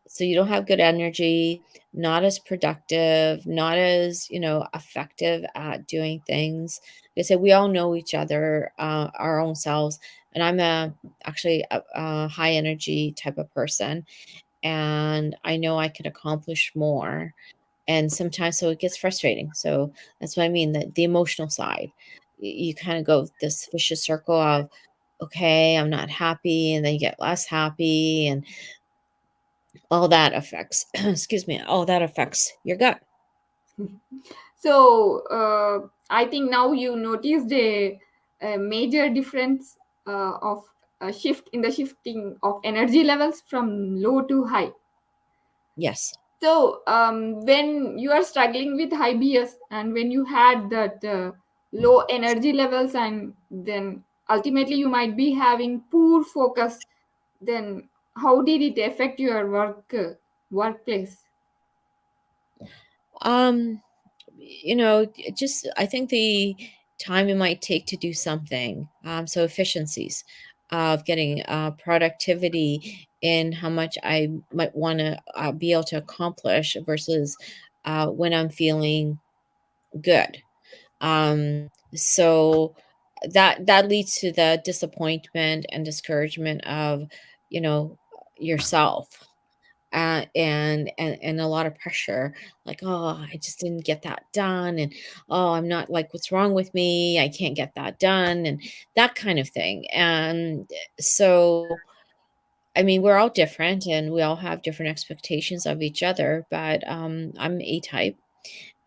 So you don't have good energy, not as productive, not as, effective at doing things. Like I said, we all know each other, our own selves, and I'm actually a high energy type of person, and I know I can accomplish more, and sometimes so it gets frustrating. So that's what I mean, the emotional side. You kind of go this vicious circle of, okay, I'm not happy, and then you get less happy, and all that affects excuse me, all that affects your gut. so? I think now you noticed a major difference of a shift in the shifting of energy levels from low to high. Yes. So, when you are struggling with IBS and when you had that low energy levels, and then ultimately you might be having poor focus, then how did it affect your workplace? Um, just I think the time it might take to do something. So efficiencies of getting productivity in how much I might want to be able to accomplish versus when I'm feeling good. So that leads to the disappointment and discouragement of, you know, yourself. and a lot of pressure, like, oh, I just didn't get that done, and oh, I'm not like, what's wrong with me? I can't get that done, and that kind of thing. And so, I mean, we're all different and we all have different expectations of each other, but I'm A type.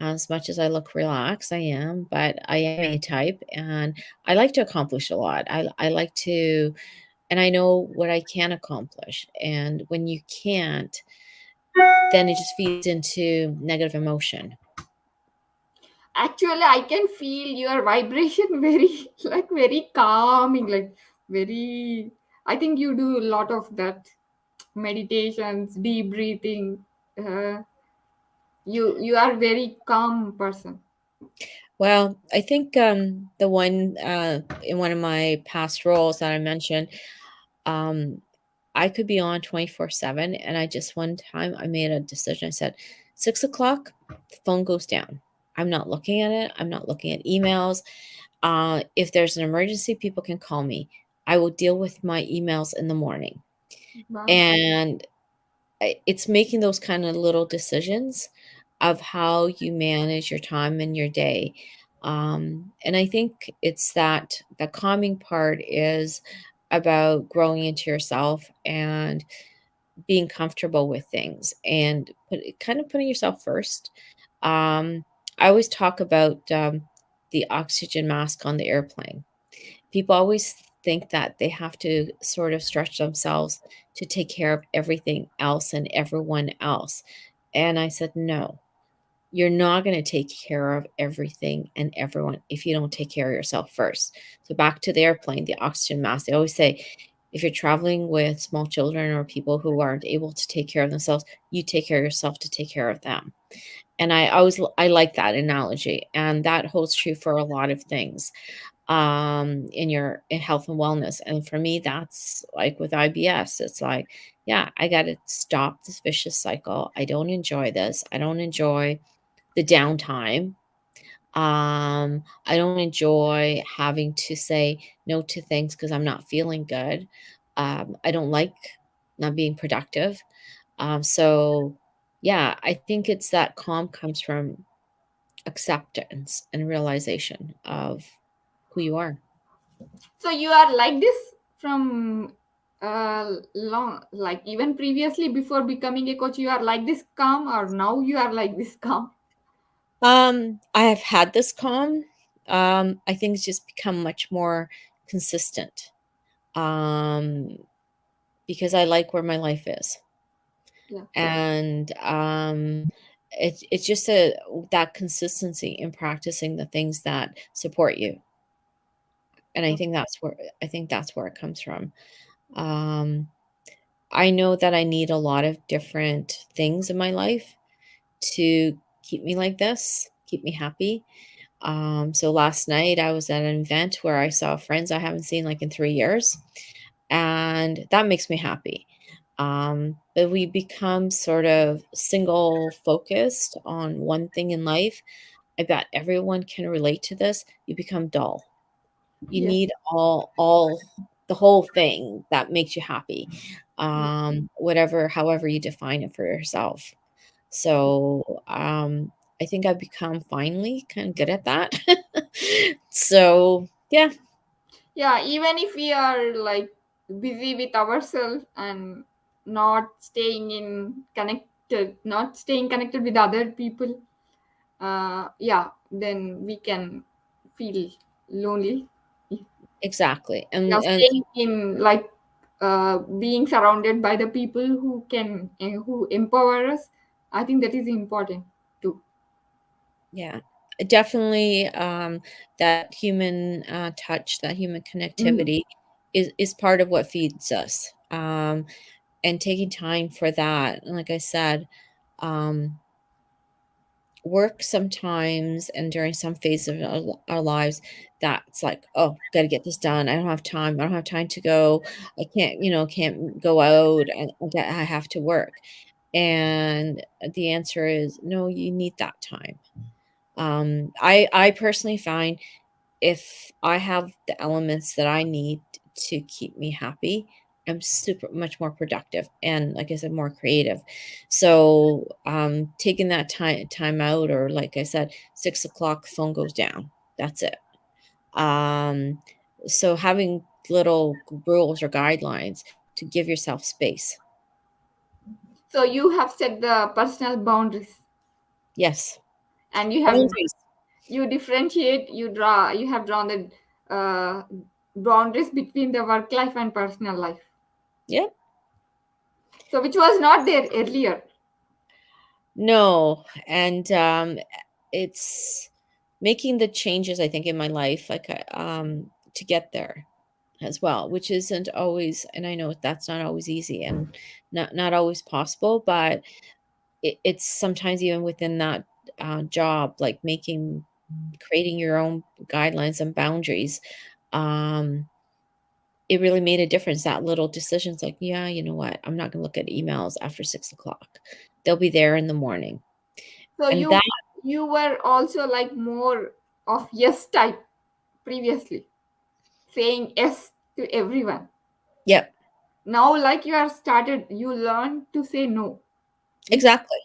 As much as I look relaxed, I am, but I am A type and I like to accomplish a lot. I like to, and I know what I can accomplish. And when you can't, then it just feeds into negative emotion. Actually, I can feel your vibration very, like very calming, like very. I think you do a lot of that meditations, deep breathing. Uh, you are very calm person. Well, I think the one in one of my past roles that I mentioned, um, I could be on 24/7. And I just one time I made a decision. I said, 6 o'clock, the phone goes down. I'm not looking at it. I'm not looking at emails. If there's an emergency, people can call me. I will deal with my emails in the morning. Wow. And it's making those kind of little decisions of how you manage your time and your day. And I think it's that the calming part is about growing into yourself and being comfortable with things and kind of putting yourself first. I always talk about the oxygen mask on the airplane. People always think that they have to sort of stretch themselves to take care of everything else and everyone else. And I said, no, you're not going to take care of everything and everyone if you don't take care of yourself first. So, back to the airplane, the oxygen mask, they always say, if you're traveling with small children or people who aren't able to take care of themselves, you take care of yourself to take care of them. And I like that analogy. And that holds true for a lot of things in your in health and wellness. And for me, that's like with IBS, it's like, yeah, I got to stop this vicious cycle. I don't enjoy this. I don't enjoy the downtime. I don't enjoy having to say no to things because I'm not feeling good. I don't like not being productive. So yeah, I think it's that calm comes from acceptance and realization of who you are. So you are like this from long, like even previously before becoming a coach, you are like this calm, or now you are like this calm? I have had this calm. I think it's just become much more consistent. Um, because I like where my life is. Yeah. And it's just a that consistency in practicing the things that support you. And I think that's where it comes from. Um, I know that I need a lot of different things in my life to keep me like this, keep me happy. So last night I was at an event where I saw friends I haven't seen like in 3 years, and that makes me happy. But we become sort of single focused on one thing in life. I bet everyone can relate to this. You become dull. You Yes. need all the whole thing that makes you happy. Yeah. Whatever, however you define it for yourself. So, I think I've become finally kind of good at that. So, yeah, Yeah, even if we are like busy with ourselves and not staying in connected, not staying connected with other people, yeah, then we can feel lonely. exactly. Yeah, And staying in like being surrounded by the people who can who empower us. I think that is important too. yeah, definitely, that human, touch, that human Mm. connectivity is part of what feeds us, and taking time for that, and like I said, um, work sometimes and during some phase of our lives, that's like, "Oh, gotta get this done, I don't have time, I don't have time to go, I can't, can't go out, and I have to work," and the answer is, "No, you need that time." I personally find if I have the elements that I need to keep me happy, I'm super much more productive and, like I said, more creative. So, taking that time out, or like I said, 6 o'clock, phone goes down. That's it. Um, so having little rules or guidelines to give yourself space. So you have set the personal boundaries, Yes. and Boundaries. you differentiate, you have drawn the uh, boundaries between the work life and personal life. Yep. So which was not there earlier. No, and, it's making the changes, I think, in my life, like, to get there as well, which isn't always, and I know that's not always easy and not always possible, but it's sometimes even within that, job, like creating your own guidelines and boundaries, um, it really made a difference. That little decisions like, "Yeah, you know what? I'm not gonna look at emails after 6 o'clock. They'll be there in the morning." So And that you were also like more of yes type previously, saying yes to everyone. Yep, Now, like you are started, you learn to say no, which exactly.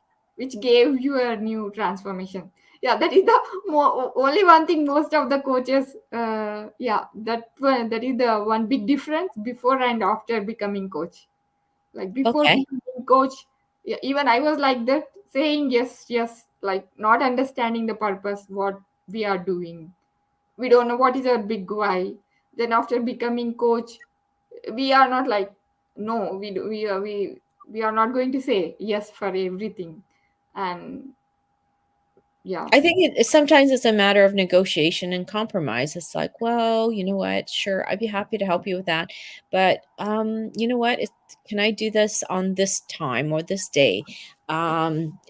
gave you a new transformation. Yeah, that is the only one thing most of the coaches. Yeah, that is the one big difference before and after becoming coach. Like before Okay. becoming coach, yeah, even I was like that, saying yes, yes, like not understanding the purpose, what we are doing. We don't know what is our big why. Then after becoming coach, we are not like no, we are not going to say yes for everything, and yeah. I think sometimes it's a matter of negotiation and compromise. It's like, "Well, you know what? Sure, I'd be happy to help you with that, but, you know what? Can I do this on this time or this day?"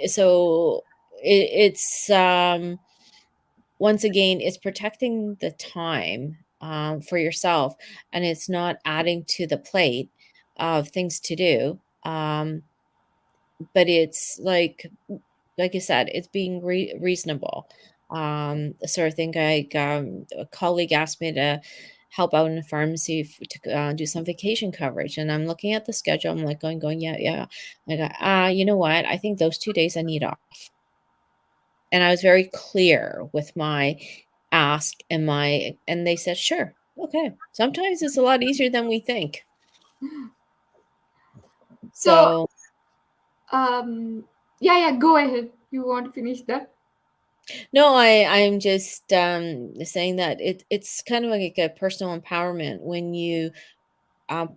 So it's, once again, it's protecting the time, for yourself, and it's not adding to the plate of things to do, but it's like I said, it's being reasonable. So I think a colleague asked me to help out in a pharmacy to do some vacation coverage, and I'm looking at the schedule. I'm like going, yeah, yeah. I go, you know what? I think those 2 days I need off, and I was very clear with my ask and they said, sure, okay. Sometimes it's a lot easier than we think. So So yeah, yeah, go ahead, you want to finish that. no, I'm just saying that it's kind of like a personal empowerment when you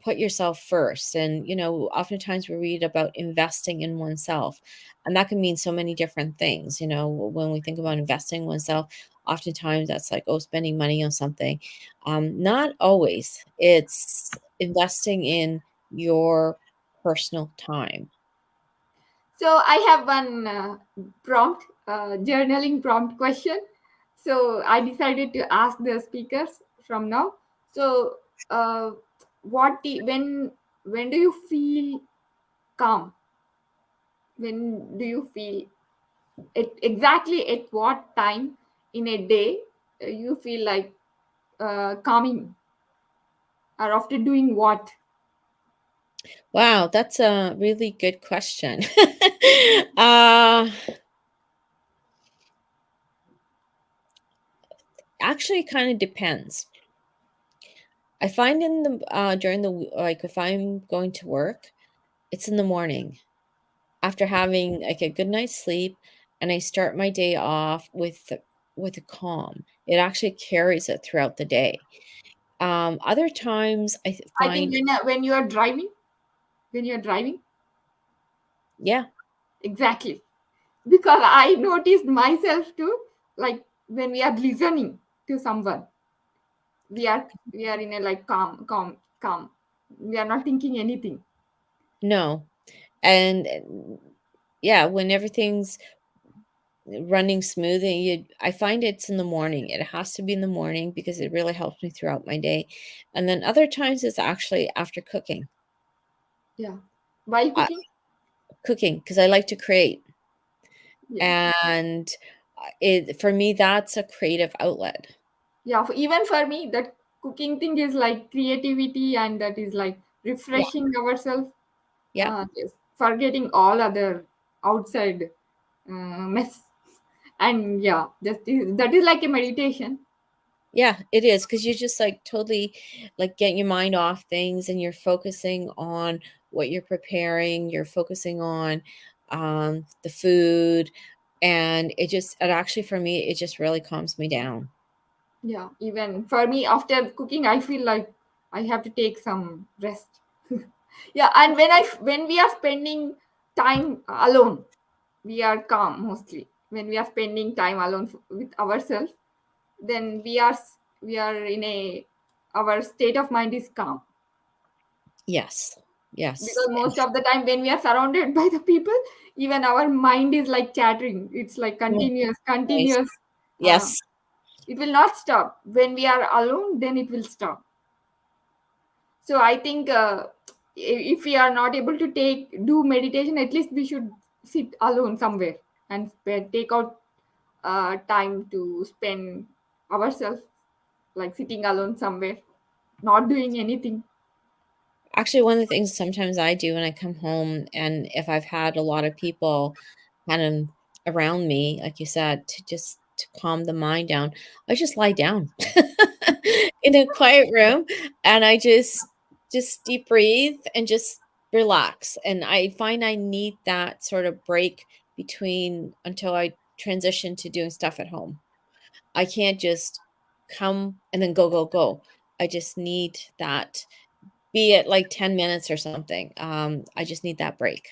put yourself first. And oftentimes we read about investing in oneself, and that can mean so many different things. When we think about investing in oneself, oftentimes that's like, oh, spending money on something. Not always. It's investing in your personal time. So I have one prompt, journaling prompt question. So I decided to ask the speakers from now. So uh, when do you feel calm? When do you feel exactly at what time in a day you feel like calming, or after doing what? Wow, that's a really good question. uh Actually, it kind of depends. I find in the during the like if I'm going to work, it's in the morning after having like a good night's sleep, and I start my day off with a calm. It actually carries it throughout the day. Other times I think find, when you are driving, when you are driving, yeah, exactly. Because I noticed myself too, like when we are listening to someone, we are in a like calm. We are not thinking anything. no, and yeah, when everything's running smooth, and I find it's in the morning. It has to be in the morning because it really helps me throughout my day. And then other times it's actually after cooking. Yeah, while Uh, cooking. Cooking because I like to create, Yeah, and it for me that's a creative outlet. yeah. Even for me, that cooking thing is like creativity, and that is like refreshing ourselves, Yeah. yes, forgetting all other outside mess. And yeah, that is like a meditation. Yeah, it is because you just like totally like getting your mind off things and you're focusing on what you're preparing, you're focusing on the food, and it actually for me it just really calms me down. Yeah, even for me, after cooking, I feel like I have to take some rest. Yeah, and when we are spending time alone, we are calm mostly. When we are spending time alone with ourselves, then we are in a our state of mind is calm, Yes. Yes. because most of the time when we are surrounded by the people, even our mind is like chattering. It's like Mm, nice. continuous. Uh, Yes. it will not stop. When we are alone, then it will stop. So I think if we are not able to do meditation, at least we should sit alone somewhere and take out time to spend ourselves, like sitting alone somewhere, not doing anything. Actually, one of the things sometimes I do when I come home, and if I've had a lot of people kind of around me, like you said, to calm the mind down, I just lie down in a quiet room and I just deep breathe and just relax. And I find I need that sort of break between until I transition to doing stuff at home. I can't just come and then go, go, go. I just need that, be it like 10 minutes or something. I just need that break.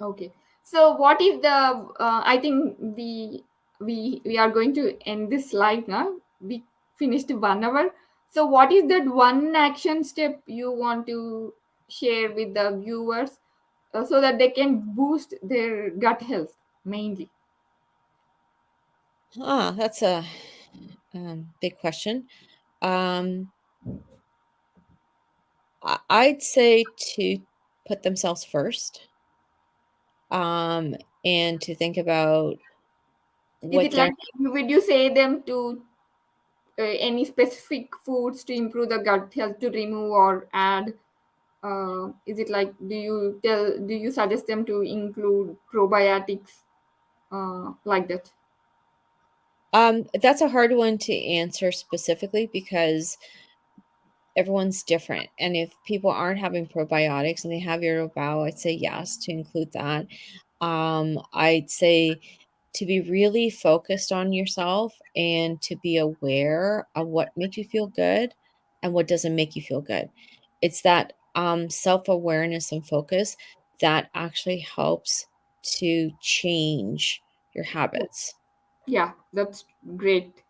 Okay. So what if the I think we are going to end this live now. We finished 1 hour. So what is that one action step you want to share with the viewers, so that they can boost their gut health mainly? That's a big question. Um, I'd say to put themselves first, um, and to think about Is what it like, they're. would you say them to any specific foods to improve the gut health, to remove or add? Is it like, do you suggest them to include probiotics, like that? That's a hard one to answer specifically because everyone's different. And if people aren't having probiotics and they have irritable bowel, I'd say yes to include that. I'd say to be really focused on yourself and to be aware of what makes you feel good and what doesn't make you feel good. It's that self-awareness and focus that actually helps to change your habits. Yeah, that's great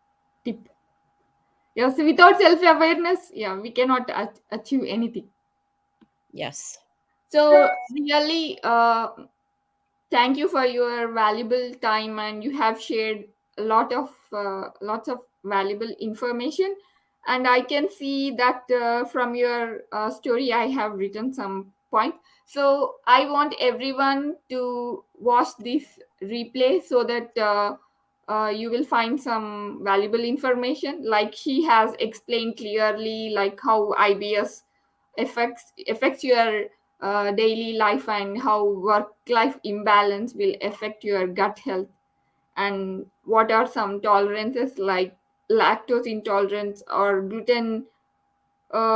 tip. Yeah, so without self-awareness, yeah, we cannot achieve anything. Yes. So really, thank you for your valuable time, and you have shared a lot of lots of valuable information. And I can see that from your story, I have written some points. So I want everyone to watch this replay so that you will find some valuable information. Like she has explained clearly, like how IBS affects your daily life, and how work life imbalance will affect your gut health, and what are some tolerances like lactose intolerance or gluten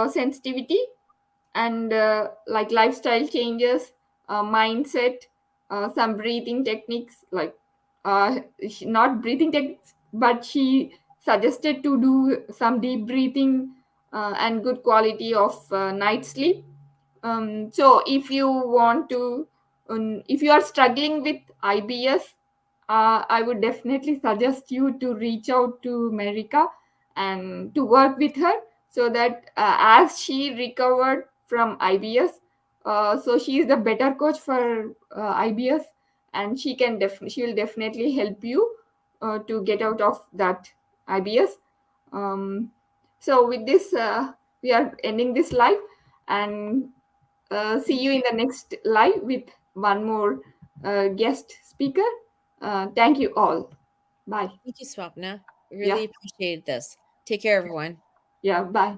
sensitivity, and like lifestyle changes, mindset, some breathing techniques, like not breathing techniques, but she suggested to do some deep breathing, and good quality of night sleep. So if you want to, if you are struggling with IBS, I would definitely suggest you to reach out to Marika and to work with her, so that as she recovered from IBS, so she is the better coach for IBS, and she will definitely help you to get out of that IBS. Um, so with this, we are ending this live, and see you in the next live with one more guest speaker. Thank you all. Bye. Thank you, Swapna. Yeah, Really appreciated this. Take care, everyone. yeah, bye.